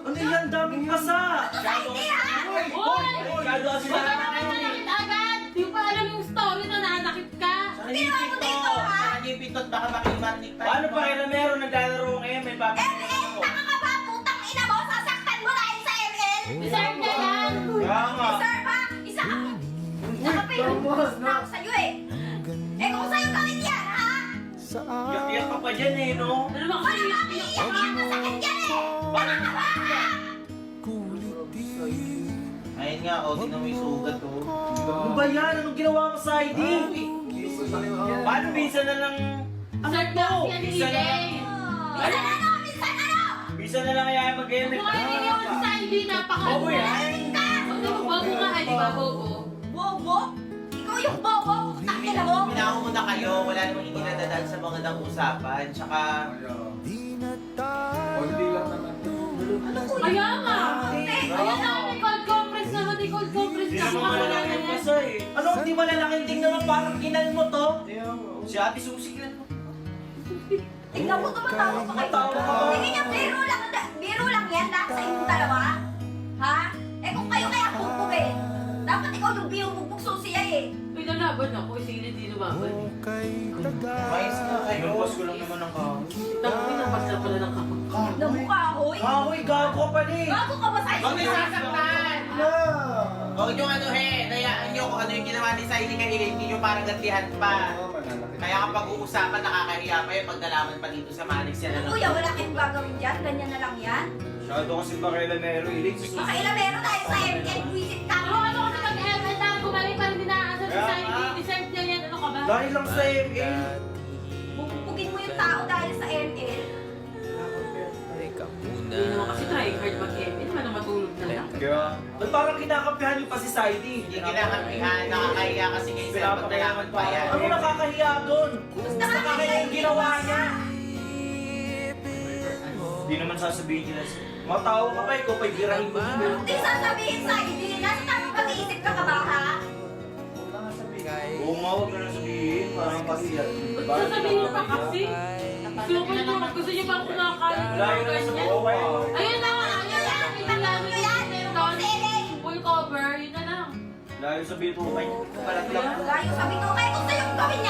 Ano yan? Daming pasa! Society ha? Hoy! Masyado kasi Huwag ka na naman nanakit agad! Di mo pa alam yung story na nanakit ka! Ginawa mo dito ha? Nakangipit baka makimatik tayo. Paano pa kailan meron naglalaro ngayon? May papakita ML, ako. taka ka ba? Putang ina mo, sasaktan mo dahil sa ML? Deserve niya yan! Kaya nga. Deserve ha? Isa ka pa yung na ako sa'yo eh. Eh kung sa'yo gawin yan ha? Iyak-iyak ka pa dyan eh, no? Ano ba Wala kasi kang iiyak ha? Masakit yan eh. Wala ka ba ha? Ayun nga, oh, tingnan mo yung sugat, oh. Ano ba yan? Anong ginawa mo sa ID? Paano minsan na lang... Deserve na kasi yan ni Isa na EJ! Minsan ano? Minsan ano? Minsan na lang kaya mag-emit. Kung ano yung sa ID, napaka... Bobo yan. Huwag mo bago nga, di ba, bobo? Bobo? Ikaw yung bobo? Putang ina mo? Pinako mo na kayo, wala namang hindi nadadaan sa mga usapan. Tsaka, Hindi lang naman. Kaya nga! Hindi. Ayan na, may cold compress naman, may cold compress Hindi na naman mga malaki yung pasa eh. Ano? Hindi malalaking tingnan mo parang kinal mo to? Si Ate Susi kinal mo. Tingnan mo tumatawa pa kayo. Tumatawa ka. Hindi niya biro lang yan lahat sa inyong dalawa. Ha? Eh kung kayo kaya bugbugin, dapat ikaw yung binubugbog susiya eh. Uy, nalaban ako, sige, hindi lumaban. mais na kayo. Lumabas ko lang naman ang kahoy. Tapos nabas na pala ng kapag. Namukha hoy. Kahoy, gago ka pala eh. Bago ka ba sa Huwag niyo sasaktan! Huwag niyo ano dayaan niyo kung ano yung ginawa ni Saili kay hindi niyo parang gantihan pa. Kaya kapag uusapan, nakakahiya pa yun pag nalaman pa dito sa Manix yan. Ano? Kuya, wala kayong gagawin dyan. Ganyan na lang yan. Masyado kasi bakailamero eh. Makailamero tayo sa ML. Buisit ka. Ano kasi mag-ML na gumaling pa rin dinaasar sa Kaya society. nga. Deserve niya yan, ano ka ba? Dahil lang sa ML. Bugbugin mo yung tao dahil sa ML. Hindi naman kasi tryhard mag-ML, naman na matulog na lang. Kaya, ba't parang kinakampihan yung pa si Saidi? Hindi kinakampihan, nakakahiya kasi ngayon sir, pag nalaman pa yan. Ano nakakahiya doon? Mas Nakakahiya yung ginawa niya. Hindi naman sasabihin nila. Matawa ka pa, ikaw pa'y birahin mo. Hindi sasabihin sa hindi. Nasa tamang pag-iisip ka ka ba ha? Oo nga, huwag na lang sabihin. Parang kasi yan. Ba't sasabihin pa kasi? Gusto niyo ba kumakain? Layo na sa buhay. Ayun na nga, ayun na. Itanong nyo yan. Siling. Full cover, yun na lang. Dahil sa bitukan niya. Palat lang. Layo sabi ko, kaya gusto yung gawin niya